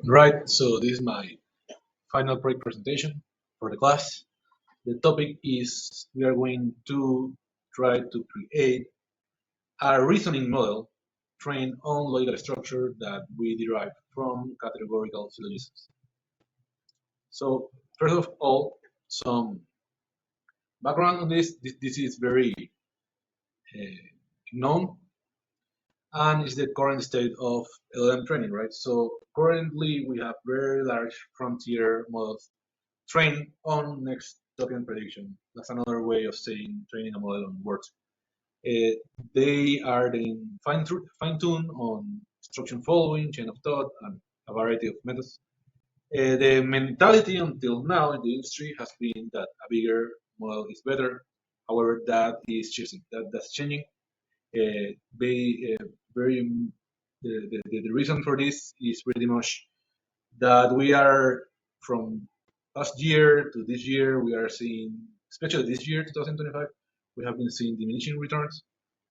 Right, so this is my final project presentation for the class. The topic is we are going to try to create a reasoning model trained on logical structure that we derive from categorical syllogisms. So first of all, some background on this. This is very known and is the current state of LLM training, right? So currently we have very large frontier models trained on next token prediction. That's another way of saying training a model on words. Uh, they are then fine-tuned on instruction following, chain of thought, and a variety of methods. The mentality until now in the industry has been that a bigger model is better. However, that is changing. That's changing. They very the reason for this is pretty much that we are from last year to this year, we are seeing, especially this year, 2025, we have been seeing diminishing returns.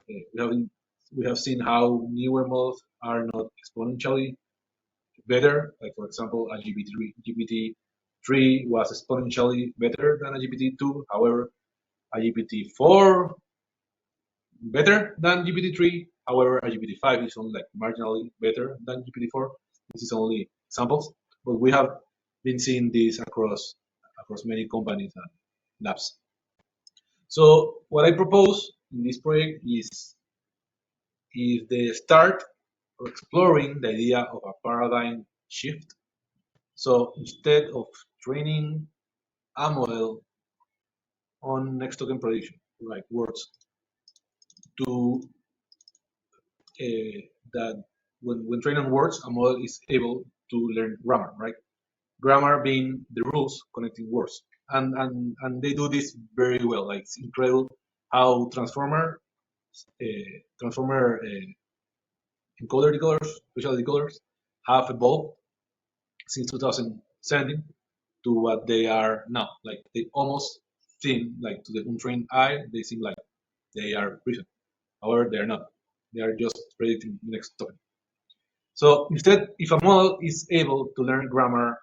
We have seen how newer models are not exponentially better. Like for example, a GPT-3 was exponentially better than a GPT-2. However, a GPT-4 better than GPT-3. However, a GPT-5 is only like marginally better than GPT-4. This is only samples, but we have been seeing this across many companies and labs. So what I propose in this project is the start of exploring the idea of a paradigm shift. So instead of training a model on next token prediction, like words, to that when trained on words, a model is able to learn grammar, right? Grammar being the rules connecting words, and they do this very well. Like it's incredible how transformer encoder decoders, special decoders, have evolved since 2017 to what they are now. Like they almost seem like to the untrained eye, they seem like they are prison. However, they are not. They are just predicting the next token. So instead, if a model is able to learn grammar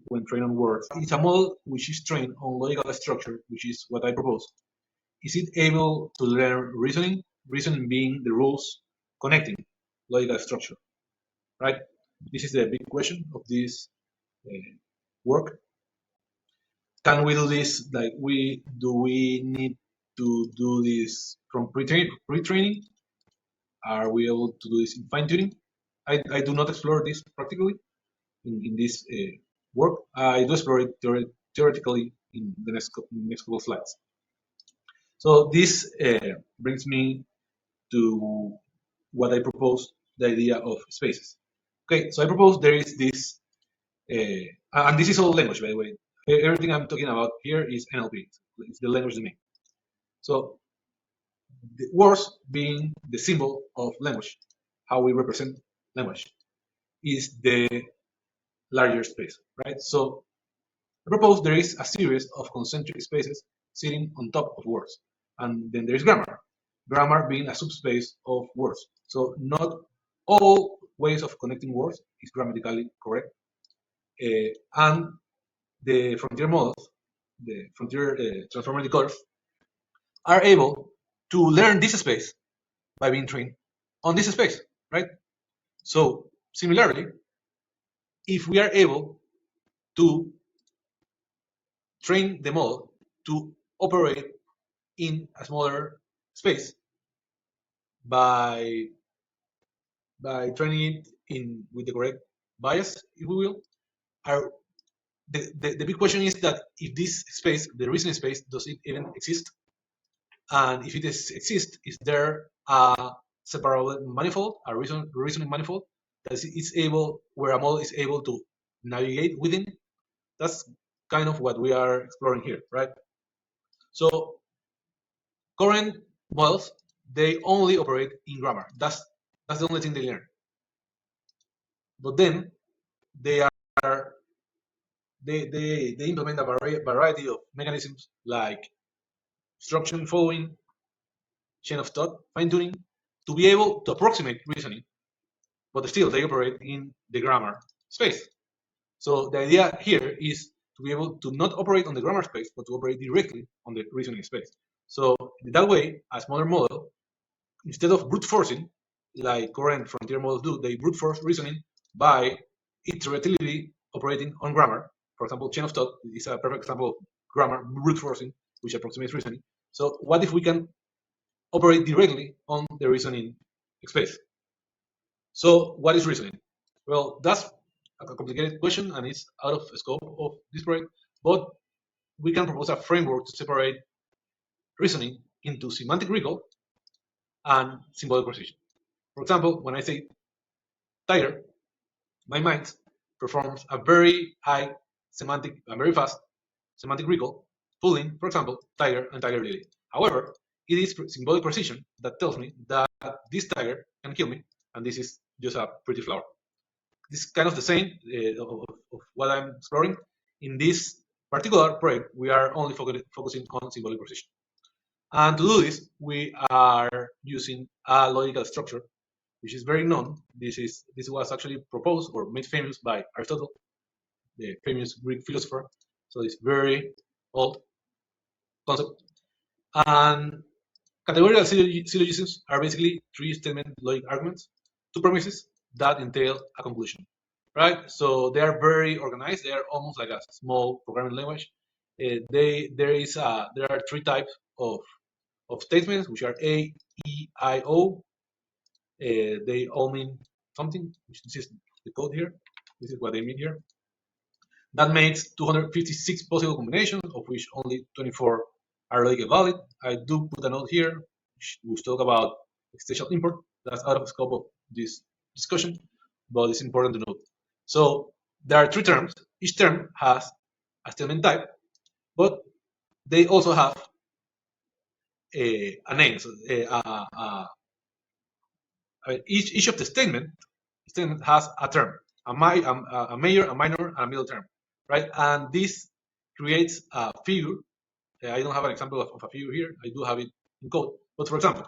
when trained on words, it's a model which is trained on logical structure, which is what I propose. Is it able to learn reasoning? Reasoning being the rules connecting logical structure, right? This is the big question of this work. Can we do this? Like, do we need to do this from pre-training? Are we able to do this in fine-tuning? I do not explore this practically in this work. I do explore it theoretically in the next couple of slides. So this brings me to what I propose, the idea of spaces. Okay, so I propose there is this, and this is all language, by the way. Everything I'm talking about here is NLP. It's the language domain. So the words being the symbol of language, how we represent language, is the larger space, right? So I propose there is a series of concentric spaces sitting on top of words. And then there is grammar. Grammar being a subspace of words. So not all ways of connecting words is grammatically correct. And the frontier models, the frontier transformer decoders, are able to learn this space by being trained on this space, right? So similarly, if we are able to train the model to operate in a smaller space by training it in with the correct bias, if we will, the big question is that if this space, the reasoning space, does it even exist? And if it exists, is there a separable manifold, a reasoning manifold that is able, where a model is able to navigate within? That's kind of what we are exploring here, right? So current models, they only operate in grammar. That's the only thing they learn. But then they implement a variety of mechanisms like instruction following, chain of thought, fine-tuning, to be able to approximate reasoning, but still they operate in the grammar space. So the idea here is to be able to not operate on the grammar space, but to operate directly on the reasoning space. So that way, a smaller model, instead of brute forcing, like current frontier models do, they brute force reasoning by iteratively operating on grammar. For example, chain of thought is a perfect example of grammar brute forcing, which approximates reasoning. So what if we can operate directly on the reasoning space? So what is reasoning? Well, that's a complicated question and it's out of scope of this project, but we can propose a framework to separate reasoning into semantic recall and symbolic precision. For example, when I say tiger, my mind performs a very high semantic and very fast semantic recall, pulling, for example, tiger and tiger lily. However, it is symbolic precision that tells me that this tiger can kill me, and this is just a pretty flower. This is kind of the same of what I'm exploring. In this particular project, we are only focusing on symbolic precision. And to do this, we are using a logical structure, which is very known. This was actually proposed or made famous by Aristotle, the famous Greek philosopher. So it's very old concept. And categorical syllogisms are basically three statement logic arguments, two premises that entail a conclusion, right? So they are very organized. They are almost like a small programming language. There are three types of statements, which are A, E, I, O. They all mean something, which this is the code here. This is what they mean here. That makes 256 possible combinations, of which only 24 are logically valid. I do put a note here, which talk about existential import. That's out of the scope of this discussion, but it's important to note. So there are three terms. Each term has a statement type, but they also have a name. So each of the statement has a term, a major, a minor, and a middle term, right? And this creates a figure. I don't have an example of a figure here. I do have it in code. But for example,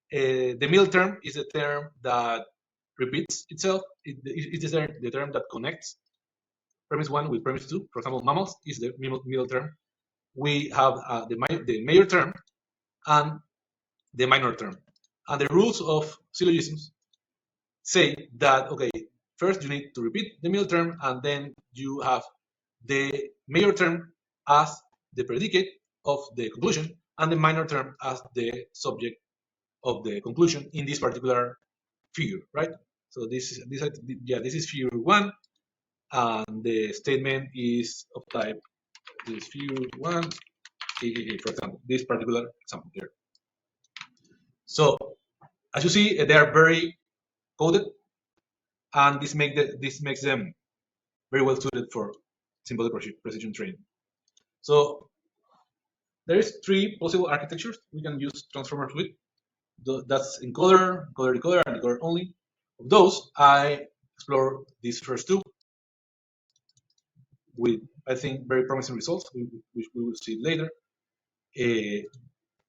the middle term is a term that repeats itself. It is the term that connects premise one with premise two. For example, mammals is the middle term. We have the major term and the minor term. And the rules of syllogisms say that, okay, first you need to repeat the middle term, and then you have the major term as the predicate of the conclusion, and the minor term as the subject of the conclusion in this particular figure, right? So this is figure one, and the statement is of type this figure one, for example, this particular example here. So as you see, they are very coded, and this makes them very well suited for symbolic precision training. So there is three possible architectures we can use transformers with. That's encoder, decoder, and decoder only. Of those, I explore these first two with, I think, very promising results, which we will see later.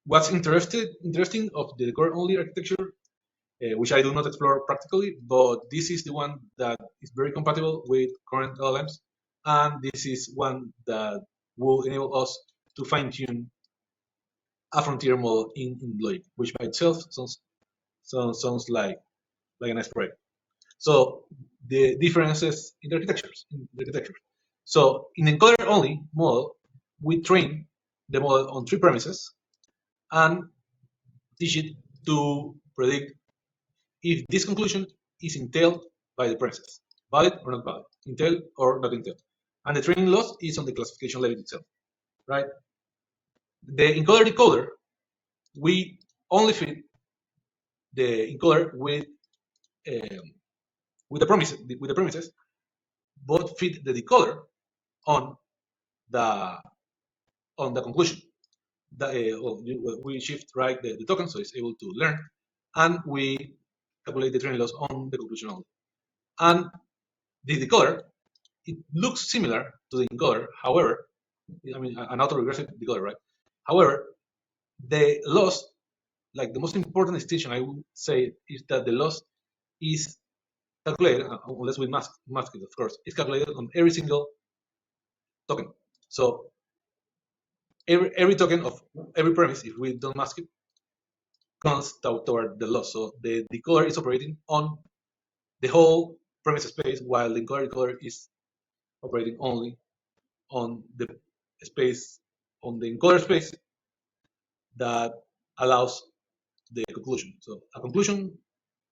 What's interesting of the decoder only architecture, which I do not explore practically, but this is the one that is very compatible with current LLMs, and this is one that will enable us to fine-tune a frontier model in logic, which by itself sounds like a nice project. So the differences in the architectures. So in encoder only model, we train the model on three premises and teach it to predict if this conclusion is entailed by the premises, valid or not valid, entailed or not entailed. And the training loss is on the classification level itself, right? The encoder decoder, we only feed the encoder with the premises, but feed the decoder on the conclusion. We shift right the token, so it's able to learn, and we calculate the training loss on the conclusion only. And the decoder, it looks similar to the encoder. However, I mean an autoregressive decoder, right? However, the loss, like the most important distinction I would say, is that the loss is calculated, unless we mask it, of course, it's calculated on every single token. So every token of every premise, if we don't mask it, comes toward the loss. So the decoder is operating on the whole premise space, while the encoder is operating only on the space, on the encoder space that allows the conclusion. So a conclusion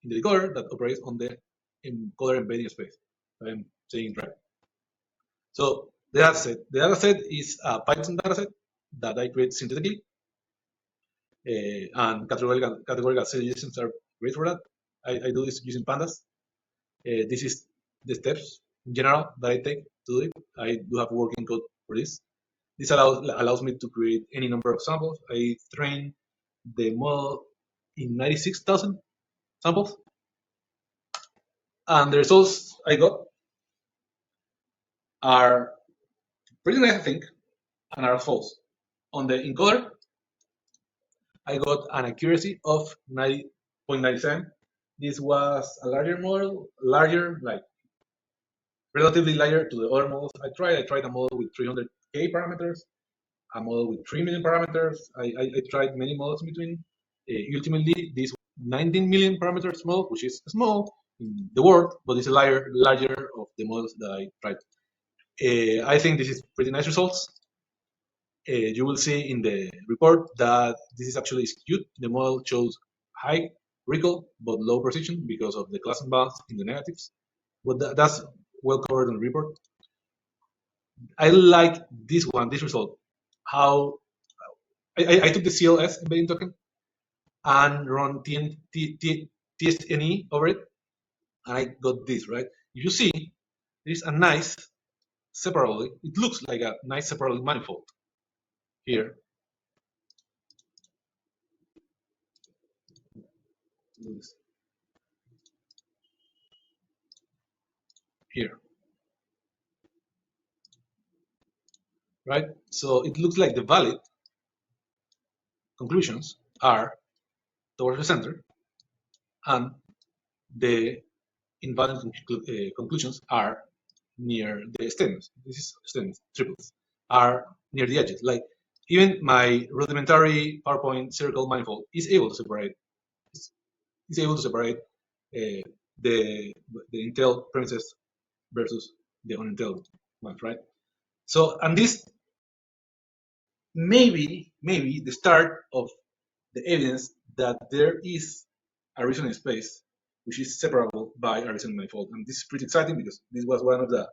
in the decoder that operates on the encoder embedding space. I'm saying it right. So the dataset is a Python dataset that I create synthetically, and categorical syllogisms are great for that. I do this using pandas. This is the steps in general that I take to do it. I do have working code for this. This allows me to create any number of samples. I train the model in 96,000 samples, and the results I got are pretty nice, I think, and are false. On the encoder, I got an accuracy of 90.97. This was a larger model, like relatively larger to the other models I tried. I tried a model with 300K parameters, a model with 3 million parameters. I tried many models in between. Ultimately, this 19 million parameters model, which is small in the world, but it's a larger of the models that I tried. I think this is pretty nice results. You will see in the report that this is actually skewed. The model shows high recall but low precision because of the class imbalance in the negatives. But that's well covered in the report. I like this result. How I took the CLS embedding token and run TSNE over it, and I got this, right? If you see, there's a nice separately, it looks like a nice separately manifold here. Here, right? So it looks like the valid conclusions are towards the center, and the invalid conclusions are near the statements. This is statements, triples, are near the edges. Like even my rudimentary PowerPoint circle manifold is able to separate. Is able to separate the Intel premises versus the unintel ones, right? So, and this maybe the start of the evidence that there is a reasoning space which is separable by a reasoning manifold, and this is pretty exciting because this was one of the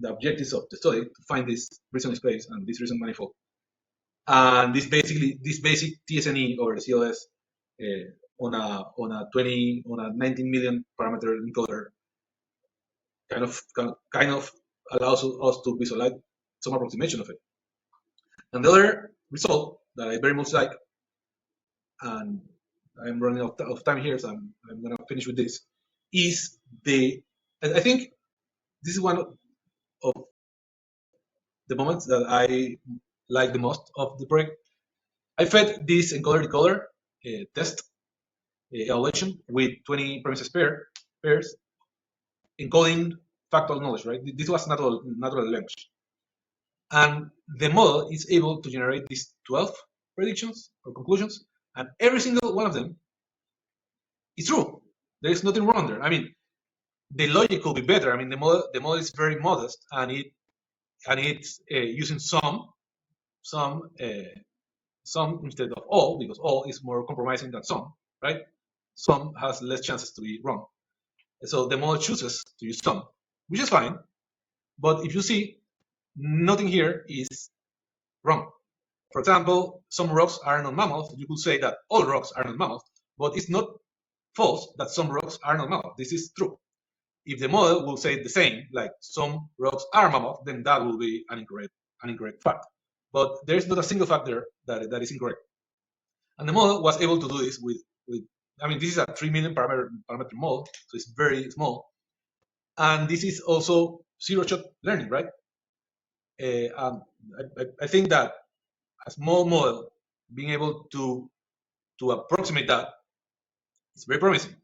objectives of the study, to find this reasoning space and this reasoning manifold. And this basic TSNE over the CLS on a 19 million parameter encoder kind of allows us to visualize some approximation of it. And the other result that I very much like, and I'm running out of time here, so I'm going to finish with this, is I think this is one of the moments that I like the most of the project. I fed this encoder-decoder test evaluation with 20 premises pairs encoding factual knowledge, right? This was natural language. And the model is able to generate these 12 predictions or conclusions, and every single one of them is true. There is nothing wrong there. I mean, the logic could be better. I mean, the model is very modest, and it's using some instead of all, because all is more compromising than some, right? Some has less chances to be wrong. So the model chooses to use some, which is fine. But if you see, nothing here is wrong. For example, some rocks are not mammals. You could say that all rocks are not mammals, but it's not false that some rocks are not mammals. This is true. If the model will say the same, like some rocks are mammals, then that will be an incorrect fact. But there is not a single fact there that is incorrect. And the model was able to do this with I mean, this is a 3 million parameter model, so it's very small. And this is also zero-shot learning, right? I think that a small model being able to approximate that is very promising.